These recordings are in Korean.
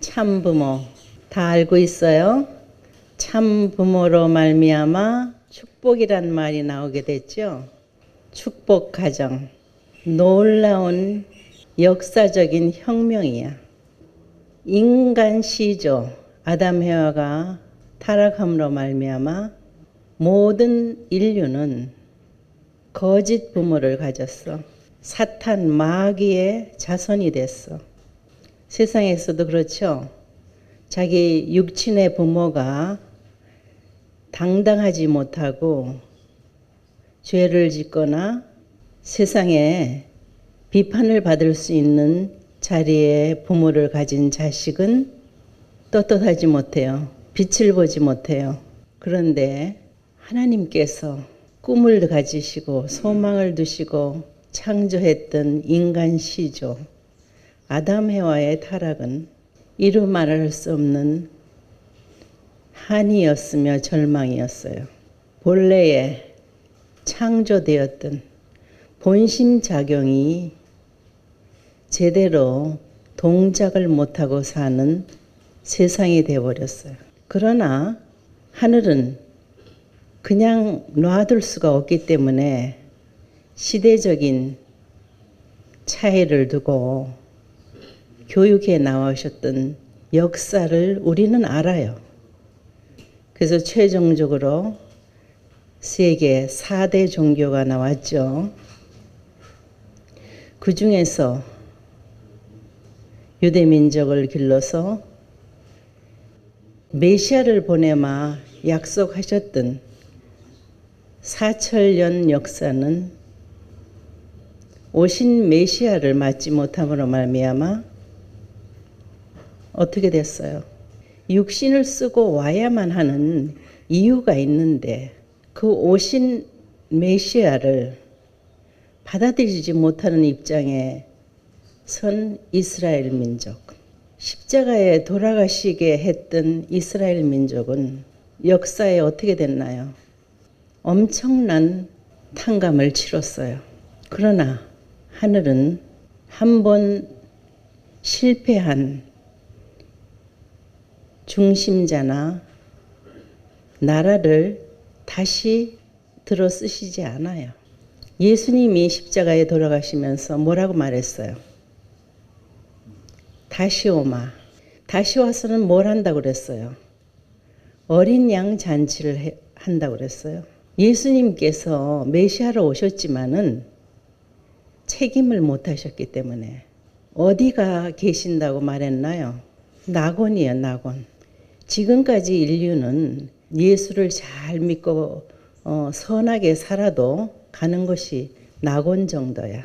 참부모 다 알고 있어요? 참부모로 말미암아 축복이란 말이 나오게 됐죠. 축복 가정, 놀라운 역사적인 혁명이야. 인간 시조 아담 해와가 타락함으로 말미암아 모든 인류는 거짓 부모를 가졌어. 사탄 마귀의 자손이 됐어. 세상에서도 그렇죠. 자기 육친의 부모가 당당하지 못하고 죄를 짓거나 세상에 비판을 받을 수 있는 자리에 부모를 가진 자식은 떳떳하지 못해요. 빛을 보지 못해요. 그런데 하나님께서 꿈을 가지시고 소망을 두시고 창조했던 인간 시조 아담 해와의 타락은 이루 말할 수 없는 한이었으며 절망이었어요. 본래에 창조되었던 본심작용이 제대로 동작을 못하고 사는 세상이 되어버렸어요. 그러나 하늘은 그냥 놔둘 수가 없기 때문에 시대적인 차이를 두고 교육에 나오셨던 역사를 우리는 알아요. 그래서 최종적으로 세계 4대 종교가 나왔죠. 그 중에서 유대민족을 길러서 메시아를 보내마 약속하셨던 4천년 역사는 오신 메시아를 맞지 못함으로 말미암아 어떻게 됐어요? 육신을 쓰고 와야만 하는 이유가 있는데 그 오신 메시아를 받아들이지 못하는 입장에 선 이스라엘 민족. 십자가에 돌아가시게 했던 이스라엘 민족은 역사에 어떻게 됐나요? 엄청난 탕감을 치렀어요. 그러나 하늘은 한 번 실패한 중심자나 나라를 다시 들어 쓰시지 않아요. 예수님이 십자가에 돌아가시면서 뭐라고 말했어요? 다시 오마. 다시 와서는 뭘 한다고 그랬어요? 어린 양 잔치를 한다고 그랬어요. 예수님께서 메시아로 오셨지만은 책임을 못 하셨기 때문에 어디가 계신다고 말했나요? 낙원이에요, 낙원. 지금까지 인류는 예수를 잘 믿고 선하게 살아도 가는 것이 낙원 정도야.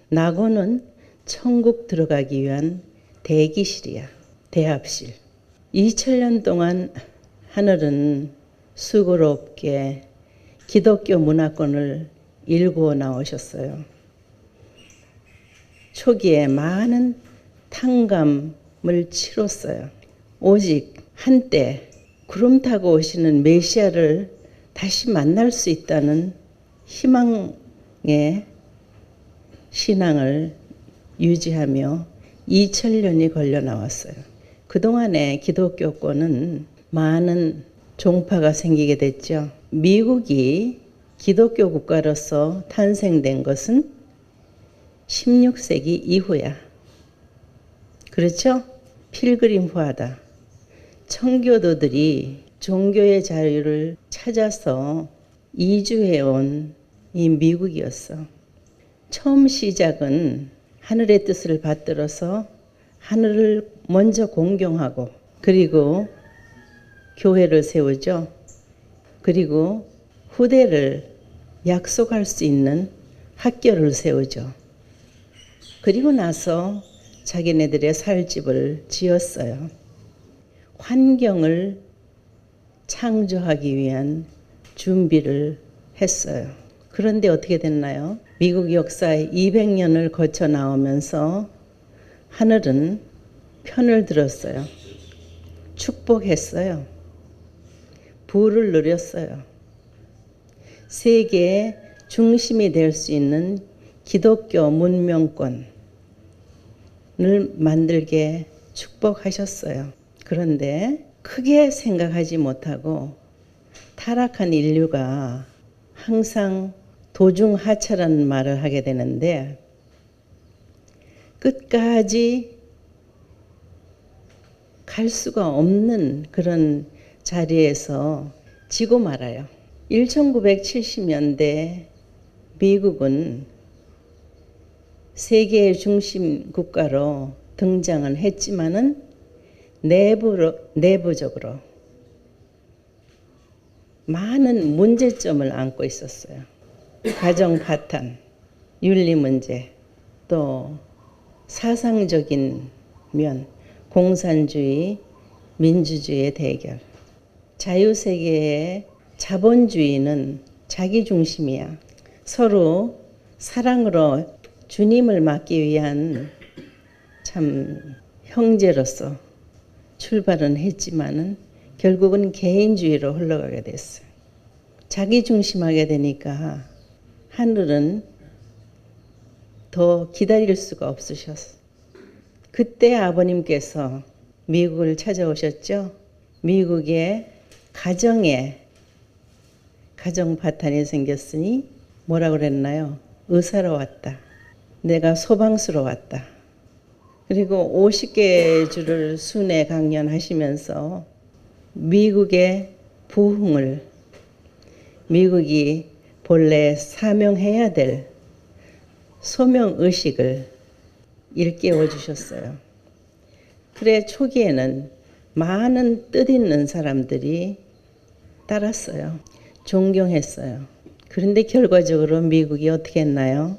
낙원은 천국 들어가기 위한 대기실이야. 대합실. 2000년 동안 하늘은 수고롭게 기독교 문화권을 일구어 나오셨어요. 초기에 많은 탕감을 치렀어요. 오직 한때 구름 타고 오시는 메시아를 다시 만날 수 있다는 희망의 신앙을 유지하며 2000년이 걸려 나왔어요. 그동안에 기독교권은 많은 종파가 생기게 됐죠. 미국이 기독교 국가로서 탄생된 것은 16세기 이후야. 그렇죠? 필그림화다. 청교도들이 종교의 자유를 찾아서 이주해온 이 미국이었어. 처음 시작은 하늘의 뜻을 받들어서 하늘을 먼저 공경하고 그리고 교회를 세우죠. 그리고 후대를 약속할 수 있는 학교를 세우죠. 그리고 나서 자기네들의 살 집을 지었어요. 환경을 창조하기 위한 준비를 했어요. 그런데 어떻게 됐나요? 미국 역사의 200년을 거쳐 나오면서 하늘은 편을 들었어요. 축복했어요. 부를 누렸어요. 세계의 중심이 될 수 있는 기독교 문명권을 만들게 축복하셨어요. 그런데 크게 생각하지 못하고 타락한 인류가 항상 도중하차라는 말을 하게 되는데 끝까지 갈 수가 없는 그런 자리에서 지고 말아요. 1970년대 미국은 세계의 중심 국가로 등장은 했지만은 내부적으로 많은 문제점을 안고 있었어요. 가정 파탄, 윤리 문제, 또 사상적인 면, 공산주의, 민주주의의 대결. 자유세계의 자본주의는 자기 중심이야. 서로 사랑으로 주님을 맡기 위한 참 형제로서 출발은 했지만은 결국은 개인주의로 흘러가게 됐어요. 자기 중심하게 되니까 하늘은 더 기다릴 수가 없으셨어요. 그때 아버님께서 미국을 찾아오셨죠. 미국의 가정 파탄이 생겼으니 뭐라고 그랬나요? 의사로 왔다. 내가 소방수로 왔다. 그리고 50개 주를 순회 강연하시면서 미국의 부흥을, 미국이 본래 사명해야 될 소명의식을 일깨워 주셨어요. 그래 초기에는 많은 뜻있는 사람들이 따랐어요. 존경했어요. 그런데 결과적으로 미국이 어떻게 했나요?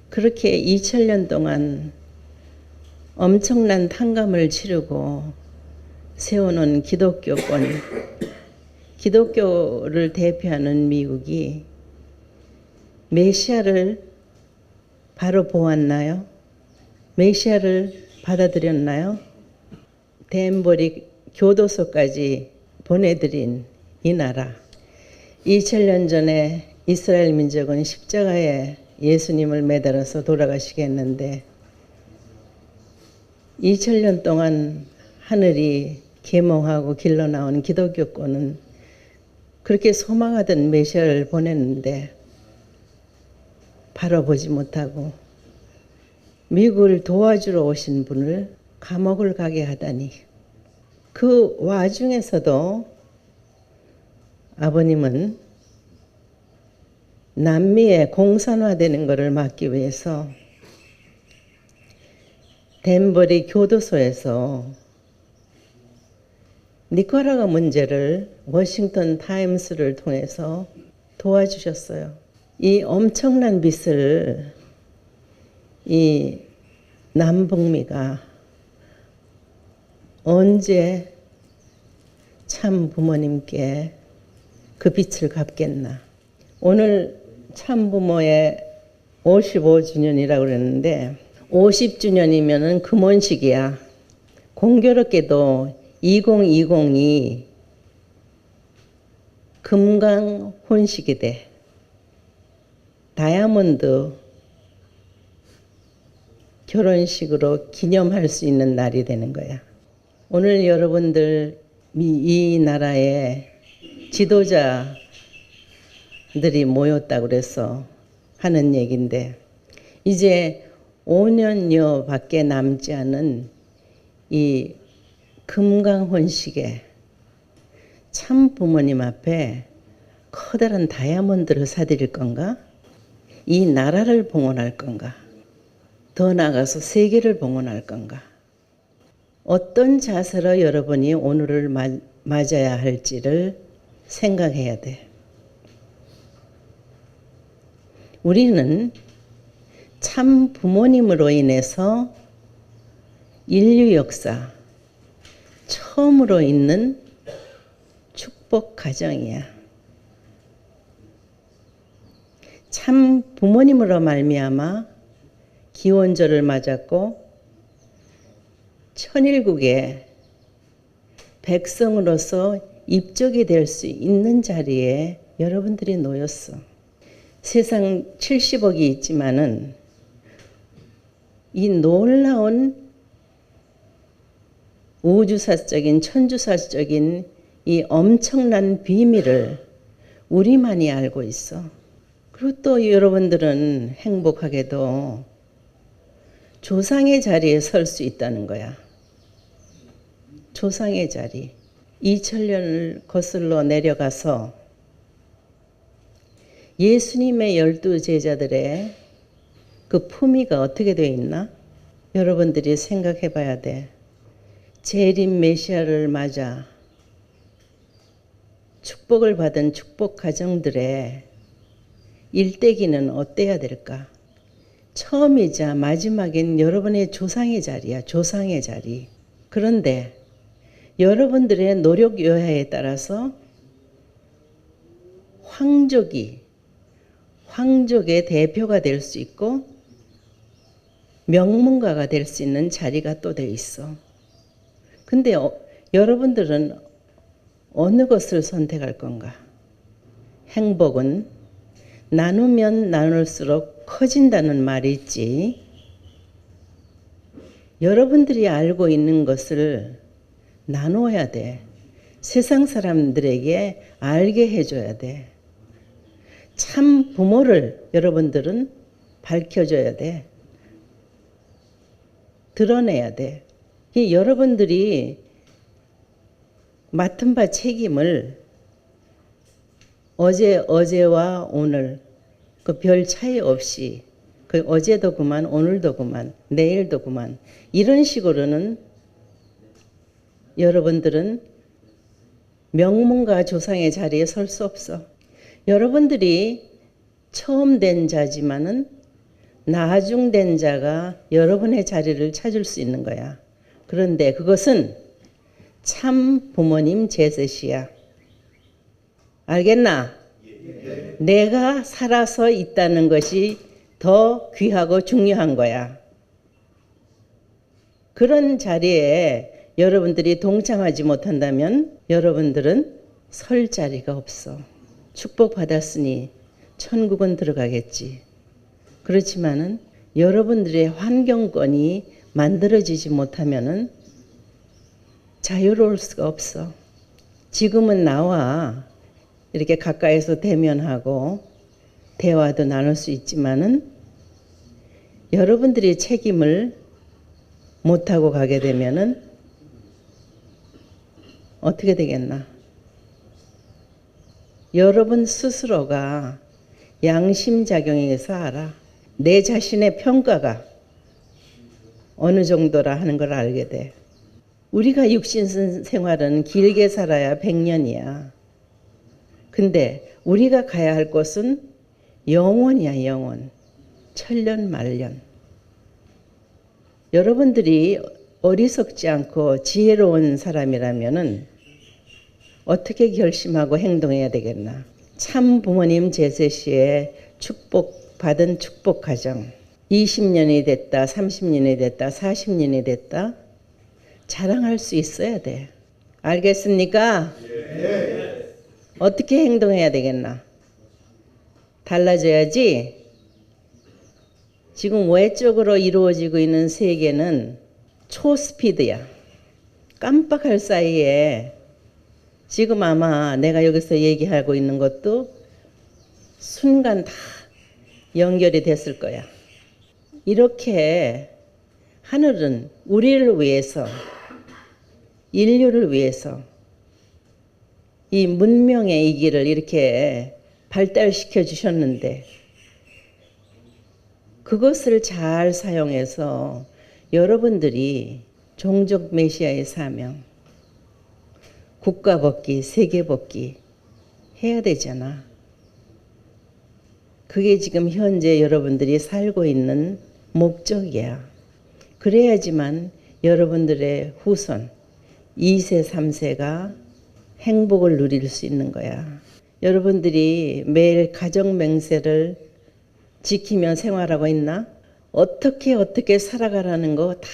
그렇게 2000년 동안 엄청난 탕감을 치르고 세워놓은 기독교를 대표하는 미국이 메시아를 바로 보았나요? 메시아를 받아들였나요? 댄버리 교도소까지 보내드린 이 나라. 2000년 전에 이스라엘 민족은 십자가에 예수님을 매달아서 돌아가시겠는데 2000년 동안 하늘이 계몽하고 길러나온 기독교권은 그렇게 소망하던 메시아를 보냈는데 바라보지 못하고 미국을 도와주러 오신 분을 감옥을 가게 하다니. 그 와중에서도 아버님은 남미의 공산화되는 것을 막기 위해서 댄버리 교도소에서 니카라과 문제를 워싱턴 타임스를 통해서 도와주셨어요. 이 엄청난 빚을 이 남북미가 언제 참 부모님께 그 빚을 갚겠나. 오늘 참 부모의 55주년이라고 그랬는데 50주년이면은 금혼식이야. 공교롭게도 2020이 금강 혼식이 돼. 다이아몬드 결혼식으로 기념할 수 있는 날이 되는 거야. 오늘 여러분들 이 나라의 지도자들이 모였다고 그래서 하는 얘기인데 이제 5년여 밖에 남지 않은 이 금강혼식에 참 부모님 앞에 커다란 다이아몬드를 사드릴 건가? 이 나라를 봉헌할 건가? 더 나아가서 세계를 봉헌할 건가? 어떤 자세로 여러분이 오늘을 맞아야 할지를 생각해야 돼. 우리는 참 부모님으로 인해서 인류 역사 처음으로 있는 축복 가정이야. 참 부모님으로 말미암아 기원절을 맞았고 천일국의 백성으로서 입적이 될 수 있는 자리에 여러분들이 놓였어. 세상 70억이 있지만은 이 놀라운 우주사적인 천주사적인 이 엄청난 비밀을 우리만이 알고 있어. 그리고 또 여러분들은 행복하게도 조상의 자리에 설 수 있다는 거야. 조상의 자리. 2000년을 거슬러 내려가서 예수님의 12 제자들의 그 품위가 어떻게 되어 있나? 여러분들이 생각해 봐야 돼. 재림 메시아를 맞아 축복을 받은 축복 가정들의 일대기는 어때야 될까? 처음이자 마지막인 여러분의 조상의 자리야. 조상의 자리. 그런데 여러분들의 노력 여하에 따라서 황족의 대표가 될 수 있고 명문가가 될 수 있는 자리가 또 돼 있어. 근데 여러분들은 어느 것을 선택할 건가? 행복은 나누면 나눌수록 커진다는 말이 있지. 여러분들이 알고 있는 것을 나눠야 돼. 세상 사람들에게 알게 해줘야 돼. 참 부모를 여러분들은 밝혀줘야 돼. 드러내야 돼. 여러분들이 맡은 바 책임을 어제와 오늘 그 별 차이 없이 그 어제도 그만 오늘도 그만 내일도 그만 이런 식으로는 여러분들은 명문가 조상의 자리에 설 수 없어. 여러분들이 처음 된 자지만은 나중된 자가 여러분의 자리를 찾을 수 있는 거야. 그런데 그것은 참 부모님 제셋이야. 알겠나? 내가 살아서 있다는 것이 더 귀하고 중요한 거야. 그런 자리에 여러분들이 동참하지 못한다면 여러분들은 설 자리가 없어. 축복받았으니 천국은 들어가겠지. 그렇지만은 여러분들의 환경권이 만들어지지 못하면은 자유로울 수가 없어. 지금은 나와 이렇게 가까이서 대면하고 대화도 나눌 수 있지만은 여러분들이 책임을 못하고 가게 되면은 어떻게 되겠나? 여러분 스스로가 양심작용에서 알아. 내 자신의 평가가 어느 정도라 하는 걸 알게 돼. 우리가 육신 생활은 길게 살아야 100년이야. 근데 우리가 가야 할 곳은 영원이야, 영원. 천년 만년. 여러분들이 어리석지 않고 지혜로운 사람이라면은 어떻게 결심하고 행동해야 되겠나? 참 부모님 제셋시에 받은 축복 가정 20년이 됐다, 30년이 됐다, 40년이 됐다 자랑할 수 있어야 돼. 알겠습니까? 네. 어떻게 행동해야 되겠나? 달라져야지. 지금 외적으로 이루어지고 있는 세계는 초스피드야. 깜빡할 사이에 지금 아마 내가 여기서 얘기하고 있는 것도 순간 다 연결이 됐을 거야. 이렇게 하늘은 우리를 위해서, 인류를 위해서 이 문명의 이 길을 이렇게 발달시켜 주셨는데 그것을 잘 사용해서 여러분들이 종족 메시아의 사명, 국가 복귀, 세계 복귀 해야 되잖아. 그게 지금 현재 여러분들이 살고 있는 목적이야. 그래야지만 여러분들의 후손 2세, 3세가 행복을 누릴 수 있는 거야. 여러분들이 매일 가정 맹세를 지키며 생활하고 있나? 어떻게 살아가라는 거 다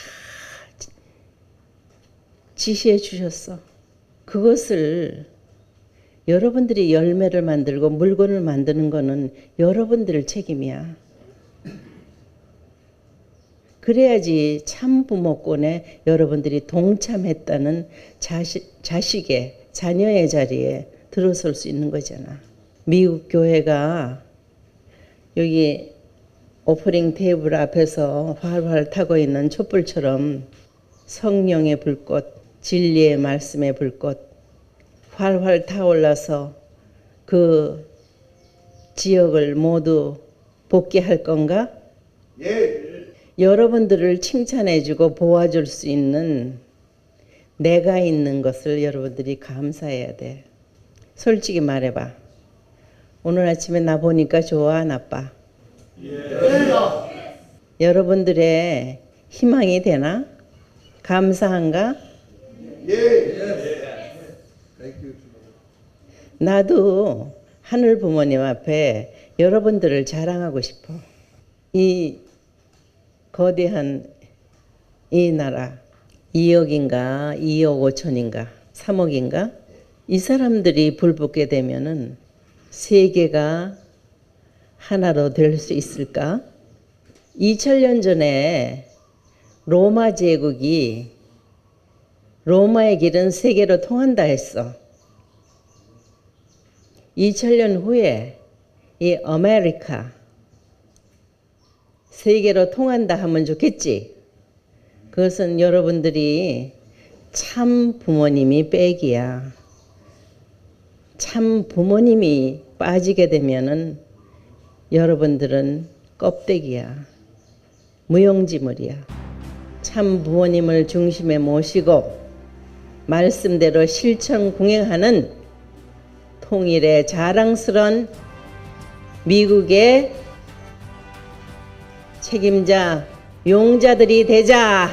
지시해 주셨어. 그것을 여러분들이 열매를 만들고 물건을 만드는 거는 여러분들 책임이야. 그래야지 참 부모권에 여러분들이 동참했다는 자식의 자녀의 자리에 들어설 수 있는 거잖아. 미국 교회가 여기 오프닝 테이블 앞에서 활활 타고 있는 촛불처럼 성령의 불꽃, 진리의 말씀의 불꽃 활활 타올라서 그 지역을 모두 복귀할 건가? 예. 여러분들을 칭찬해주고 도와줄 수 있는 내가 있는 것을 여러분들이 감사해야 돼. 솔직히 말해봐. 오늘 아침에 나 보니까 좋아, 나빠? 여러분들의 희망이 되나? 감사한가? 나도 하늘 부모님 앞에 여러분들을 자랑하고 싶어. 이 거대한 이 나라 2억인가 2억 5천인가 3억인가 이 사람들이 불붙게 되면은 세계가 하나로 될 수 있을까? 2000년 전에 로마 제국이 로마의 길은 세계로 통한다 했어. 2000년 후에 이 아메리카 세계로 통한다 하면 좋겠지. 그것은 여러분들이 참 부모님이 백이야. 참 부모님이 빠지게 되면은 여러분들은 껍데기야. 무용지물이야. 참 부모님을 중심에 모시고 말씀대로 실천 공행하는 통일의 자랑스러운 미국의 책임자, 용자들이 되자.